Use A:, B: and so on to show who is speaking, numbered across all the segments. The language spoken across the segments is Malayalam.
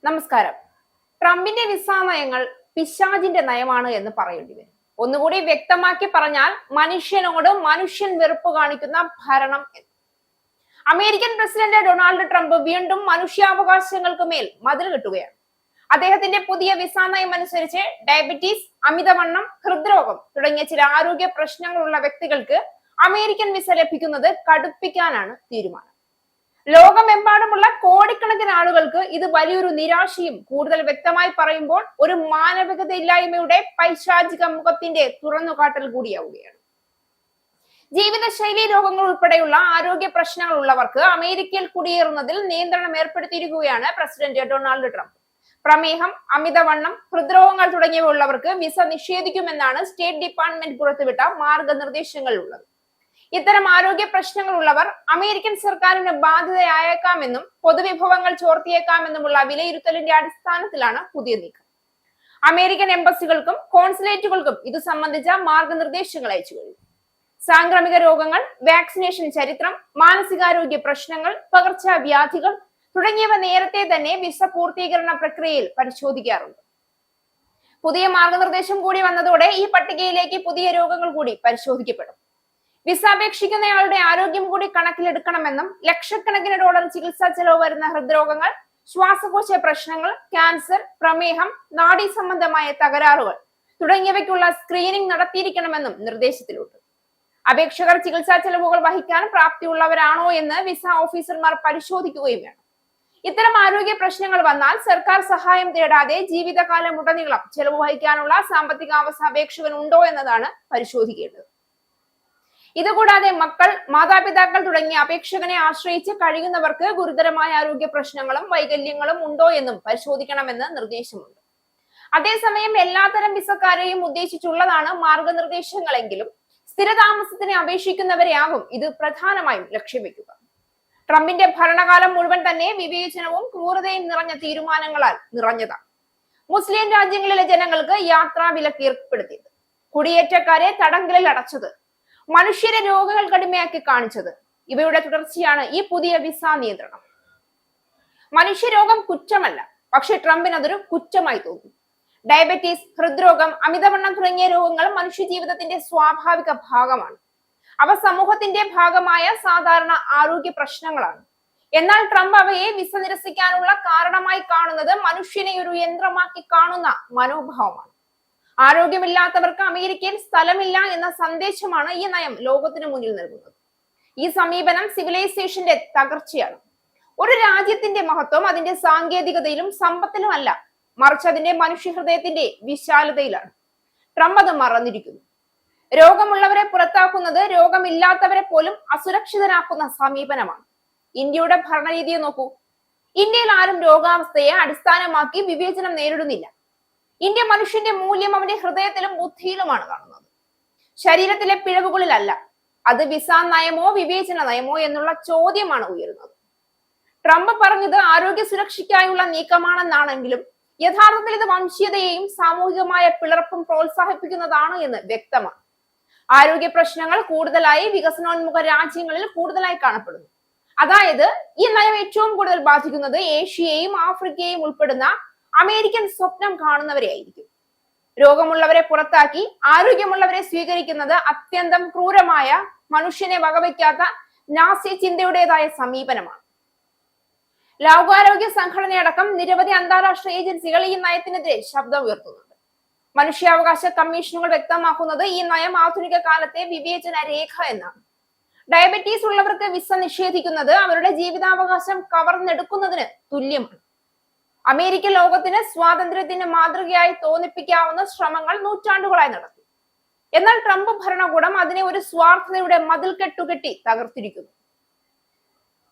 A: നമസ്കാരം. ട്രംപിന്റെ വിസ നയങ്ങൾ പിശാചിന്റെ നയമാണ് എന്ന് പറയേണ്ടി വരും. ഒന്നുകൂടി വ്യക്തമാക്കി പറഞ്ഞാൽ മനുഷ്യനോട് മനുഷ്യൻ വെറുപ്പ് കാണിക്കുന്ന ഭരണം. അമേരിക്കൻ പ്രസിഡന്റ് ഡൊണാൾഡ് ട്രംപ് വീണ്ടും മനുഷ്യാവകാശങ്ങൾക്ക് മേൽ മതിൽ കെട്ടുകയാണ്. അദ്ദേഹത്തിന്റെ പുതിയ വിസ നയം അനുസരിച്ച് ഡയബറ്റീസ്, അമിതവണ്ണം, ഹൃദ്രോഗം തുടങ്ങിയ ചില ആരോഗ്യ പ്രശ്നങ്ങളുള്ള വ്യക്തികൾക്ക് അമേരിക്കൻ വിസ ലഭിക്കുന്നത് കടുപ്പിക്കാനാണ് തീരുമാനം. ലോകമെമ്പാടുമുള്ള കോടിക്കണക്കിന് ആളുകൾക്ക് ഇത് വലിയൊരു നിരാശയും, കൂടുതൽ വ്യക്തമായി പറയുമ്പോൾ ഒരു മാനവികതയില്ലായ്മയുടെ പൈശാചിക മുഖത്തിന്റെ തുറന്നുകാട്ടൽ കൂടിയാവുകയാണ്. ജീവിതശൈലി രോഗങ്ങൾ ഉൾപ്പെടെയുള്ള ആരോഗ്യ പ്രശ്നങ്ങൾ ഉള്ളവർക്ക് അമേരിക്കയിൽ കുടിയേറുന്നതിൽ നിയന്ത്രണം ഏർപ്പെടുത്തിയിരിക്കുകയാണ് പ്രസിഡന്റ് ഡൊണാൾഡ് ട്രംപ്. പ്രമേഹം, അമിതവണ്ണം, ഹൃദ്രോഗങ്ങൾ തുടങ്ങിയവ ഉള്ളവർക്ക് വിസ നിഷേധിക്കുമെന്നാണ് സ്റ്റേറ്റ് ഡിപ്പാർട്ട്മെന്റ് പുറത്തുവിട്ട മാർഗനിർദ്ദേശങ്ങൾ ഉള്ളത്. ഇത്തരം ആരോഗ്യ പ്രശ്നങ്ങൾ ഉള്ളവർ അമേരിക്കൻ സർക്കാരിന് ബാധ്യതയായേക്കാമെന്നും പൊതുവിഭവങ്ങൾ ചോർത്തിയേക്കാമെന്നുമുള്ള വിലയിരുത്തലിന്റെ അടിസ്ഥാനത്തിലാണ് പുതിയ നീക്കം. അമേരിക്കൻ എംബസികൾക്കും കോൺസുലേറ്റുകൾക്കും ഇത് സംബന്ധിച്ച മാർഗനിർദ്ദേശങ്ങൾ അയച്ചു കഴിഞ്ഞു. സാംക്രമിക രോഗങ്ങൾ, വാക്സിനേഷൻ ചരിത്രം, മാനസികാരോഗ്യ പ്രശ്നങ്ങൾ, പകർച്ചവ്യാധികൾ തുടങ്ങിയവ നേരത്തെ തന്നെ വിസ പൂർത്തീകരണ പ്രക്രിയയിൽ പരിശോധിക്കാറുണ്ട്. പുതിയ മാർഗനിർദ്ദേശം കൂടി വന്നതോടെ ഈ പട്ടികയിലേക്ക് പുതിയ രോഗങ്ങൾ കൂടി പരിശോധിക്കപ്പെടും. വിസ അപേക്ഷിക്കുന്നയാളുടെ ആരോഗ്യം കൂടി കണക്കിലെടുക്കണമെന്നും ലക്ഷക്കണക്കിന് ഡോളർ ചികിത്സാ ചെലവ് വരുന്ന ഹൃദ്രോഗങ്ങൾ, ശ്വാസകോശ പ്രശ്നങ്ങൾ, ക്യാൻസർ, പ്രമേഹം, നാഡീ സംബന്ധമായ തകരാറുകൾ തുടങ്ങിയവയ്ക്കുള്ള സ്ക്രീനിംഗ് നടത്തിയിരിക്കണമെന്നും നിർദ്ദേശത്തിലുണ്ട്. അപേക്ഷകർ ചികിത്സാ ചെലവുകൾ വഹിക്കാൻ പ്രാപ്തിയുള്ളവരാണോ എന്ന് വിസ ഓഫീസർമാർ പരിശോധിക്കുകയും വേണം. ഇത്തരം ആരോഗ്യ പ്രശ്നങ്ങൾ വന്നാൽ സർക്കാർ സഹായം തേടാതെ ജീവിതകാലം ഉടനീളം ചെലവ് വഹിക്കാനുള്ള സാമ്പത്തികാവസ്ഥ അപേക്ഷകനുണ്ടോ എന്നതാണ് പരിശോധിക്കേണ്ടത്. ഇതുകൂടാതെ മക്കൾ, മാതാപിതാക്കൾ തുടങ്ങിയ അപേക്ഷകനെ ആശ്രയിച്ച് കഴിയുന്നവർക്ക് ഗുരുതരമായ ആരോഗ്യ പ്രശ്നങ്ങളും വൈകല്യങ്ങളും ഉണ്ടോ എന്നും പരിശോധിക്കണമെന്ന് നിർദ്ദേശമുണ്ട്. അതേസമയം എല്ലാത്തരം വിസക്കാരെയും ഉദ്ദേശിച്ചുള്ളതാണ് മാർഗനിർദ്ദേശങ്ങളെങ്കിലും സ്ഥിരതാമസത്തിന് അപേക്ഷിക്കുന്നവരെയാകും ഇത് പ്രധാനമായും ലക്ഷ്യം വെക്കുക. ട്രംപിന്റെ ഭരണകാലം മുഴുവൻ തന്നെ വിവേചനവും ക്രൂരതയും നിറഞ്ഞ തീരുമാനങ്ങളാൽ നിറഞ്ഞതാണ്. മുസ്ലിം രാജ്യങ്ങളിലെ ജനങ്ങൾക്ക് യാത്രാ വിലക്ക് ഏർപ്പെടുത്തിയത്, കുടിയേറ്റക്കാരെ തടങ്കലിൽ അടച്ചത്, മനുഷ്യരെ രോഗങ്ങൾ കടുമയാക്കി കാണിച്ചത്, ഇവയുടെ തുടർച്ചയാണ് ഈ പുതിയ വിസ നിയന്ത്രണം. മനുഷ്യരോഗം കുറ്റമല്ല, പക്ഷെ ട്രംപിന് അതൊരു കുറ്റമായി തോന്നി. ഡയബറ്റീസ്, ഹൃദ്രോഗം, അമിതവണ്ണം തുടങ്ങിയ രോഗങ്ങൾ മനുഷ്യ ജീവിതത്തിന്റെ സ്വാഭാവിക ഭാഗമാണ്. അവ സമൂഹത്തിന്റെ ഭാഗമായ സാധാരണ ആരോഗ്യ പ്രശ്നങ്ങളാണ്. എന്നാൽ ട്രംപ് അവയെ വിസ നിരസിക്കാനുള്ള കാരണമായി കാണുന്നത് മനുഷ്യനെ ഒരു യന്ത്രമാക്കി കാണുന്ന മനോഭാവമാണ്. ആരോഗ്യമില്ലാത്തവർക്ക് അമേരിക്കയിൽ സ്ഥലമില്ല എന്ന സന്ദേശമാണ് ഈ നയം ലോകത്തിന് മുന്നിൽ നൽകുന്നത്. ഈ സമീപനം സിവിലൈസേഷന്റെ തകർച്ചയാണ്. ഒരു രാജ്യത്തിന്റെ മഹത്വം അതിന്റെ സാങ്കേതികതയിലും സമ്പത്തിലുമല്ല, മറിച്ച് അതിന്റെ മനുഷ്യഹൃദയത്തിന്റെ വിശാലതയിലാണ്. ട്രംപ് അത് മറന്നിരിക്കുന്നു. രോഗമുള്ളവരെ പുറത്താക്കുന്നത് രോഗമില്ലാത്തവരെ പോലും അസുരക്ഷിതരാക്കുന്ന സമീപനമാണ്. ഇന്ത്യയുടെ ഭരണരീതിയെ നോക്കൂ. ഇന്ത്യയിൽ ആരും രോഗാവസ്ഥയെ അടിസ്ഥാനമാക്കി വിവേചനം നേരിടുന്നില്ല. ഇന്ത്യ മനുഷ്യന്റെ മൂല്യം അവന്റെ ഹൃദയത്തിലും ബുദ്ധിയിലുമാണ് കാണുന്നത്, ശരീരത്തിലെ പിഴവുകളിലല്ല. അത് വിസ നയമോ വിവേചന നയമോ എന്നുള്ള ചോദ്യമാണ് ഉയരുന്നത്. ട്രംപ് പറഞ്ഞത് ആരോഗ്യ സുരക്ഷയ്ക്കായുള്ള നീക്കമാണെന്നാണെങ്കിലും യഥാർത്ഥത്തിൽ ഇത് വംശീയതയെയും സാമൂഹികമായ പിളർപ്പും പ്രോത്സാഹിപ്പിക്കുന്നതാണ് എന്ന് വ്യക്തമാണ്. ആരോഗ്യ പ്രശ്നങ്ങൾ കൂടുതലായി വികസനോന്മുഖ രാജ്യങ്ങളിൽ കൂടുതലായി കാണപ്പെടുന്നു. അതായത് ഈ നയം ഏറ്റവും കൂടുതൽ ബാധിക്കുന്നത് ഏഷ്യയെയും ആഫ്രിക്കയെയും ഉൾപ്പെടുന്ന അമേരിക്കൻ സ്വപ്നം കാണുന്നവരെ ആയിരിക്കും. രോഗമുള്ളവരെ പുറത്താക്കി ആരോഗ്യമുള്ളവരെ സ്വീകരിക്കുന്നത് അത്യന്തം ക്രൂരമായ, മനുഷ്യനെ വകവയ്ക്കാത്ത നാസി ചിന്തയുടേതായ സമീപനമാണ്. ലോകാരോഗ്യ സംഘടനയടക്കം നിരവധി അന്താരാഷ്ട്ര ഏജൻസികൾ ഈ നയത്തിനെതിരെ ശബ്ദം ഉയർത്തുന്നുണ്ട്. മനുഷ്യാവകാശ കമ്മീഷനുകൾ വ്യക്തമാക്കുന്നത് ഈ നയം ആധുനിക കാലത്തെ വിവേചന രേഖ എന്നാണ്. ഡയബറ്റീസ് ഉള്ളവർക്ക് വിസ നിഷേധിക്കുന്നത് അവരുടെ ജീവിതാവകാശം കവർന്നെടുക്കുന്നതിന് തുല്യമാണ്. അമേരിക്ക ലോകത്തിന് സ്വാതന്ത്ര്യത്തിന് മാതൃകയായി തോന്നിപ്പിക്കാവുന്ന ശ്രമങ്ങൾ നൂറ്റാണ്ടുകളായി നടത്തി. എന്നാൽ ട്രംപ് ഭരണകൂടം അതിനെ ഒരു സ്വാർത്ഥതയുടെ മതിൽ കെട്ടുകെട്ടി തകർത്തിരിക്കുന്നു.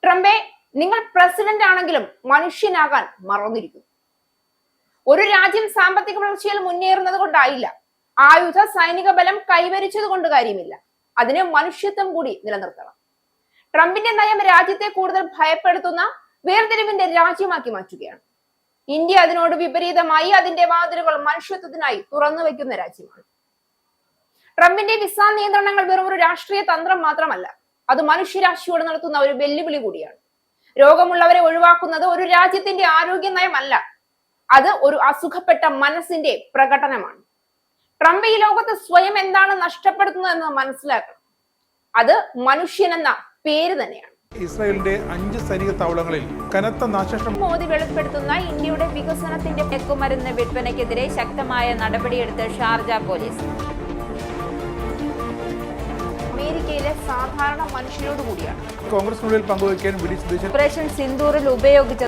A: ട്രംപെ, നിങ്ങൾ പ്രസിഡന്റ് ആണെങ്കിലും മനുഷ്യനാകാൻ മറന്നിരിക്കുന്നു. ഒരു രാജ്യം സാമ്പത്തിക വളർച്ചയിൽ മുന്നേറുന്നത് കൊണ്ടായില്ല, ആയുധ സൈനിക ബലം കൈവരിച്ചത് കൊണ്ട് കാര്യമില്ല. അതിന് മനുഷ്യത്വം കൂടി നിലനിർത്തണം. ട്രംപിന്റെ നയം രാജ്യത്തെ കൂടുതൽ ഭയപ്പെടുത്തുന്ന വേർതിരിവിന്റെ രാജ്യമാക്കി മാറ്റുകയാണ്. ഇന്ത്യ അതിനോട് വിപരീതമായി അതിന്റെ വാതിലുകൾ മനുഷ്യത്വത്തിനായി തുറന്നു വെക്കുന്ന രാജ്യമാണ്. ട്രംപിന്റെ വിസ നിയന്ത്രണങ്ങൾ വെറും ഒരു രാഷ്ട്രീയ തന്ത്രം മാത്രമല്ല, അത് മനുഷ്യരാശിയോട് നടത്തുന്ന ഒരു വെല്ലുവിളി കൂടിയാണ്. രോഗമുള്ളവരെ ഒഴിവാക്കുന്നത് ഒരു രാജ്യത്തിന്റെ ആരോഗ്യ നയമല്ല, അത് ഒരു അസുഖപ്പെട്ട മനസ്സിന്റെ പ്രകടനമാണ്. ട്രംപ് ഈ ലോകത്ത് സ്വയം എന്താണ് നഷ്ടപ്പെടുത്തുന്നതെന്ന് മനസ്സിലാക്കണം. അത് മനുഷ്യനെന്ന പേര് തന്നെയാണ്.
B: ഇസ്രായേലിന്റെ 5 സൈനിക താവളങ്ങളിൽ കനത്ത നാശനഷ്ടം.
A: മോദി വെളിപ്പെടുത്തുന്ന ഇന്ത്യയുടെ വികസനത്തിന്റെ
C: മയക്കുമരുന്ന് വിൽപ്പനയ്ക്കെതിരെ ശക്തമായ നടപടിയെടുത്ത് ഷാർജ പോലീസ്.
A: അമേരിക്കയിലെ സാധാരണ മനുഷ്യരോട് കൂടിയാണ്
B: കോൺഗ്രസിനുള്ളിൽ പങ്കുവയ്ക്കാൻ വി ഡി സതീശൻ
C: ഓപ്പറേഷൻ സിന്ദൂറിൽ ഉപയോഗിച്ച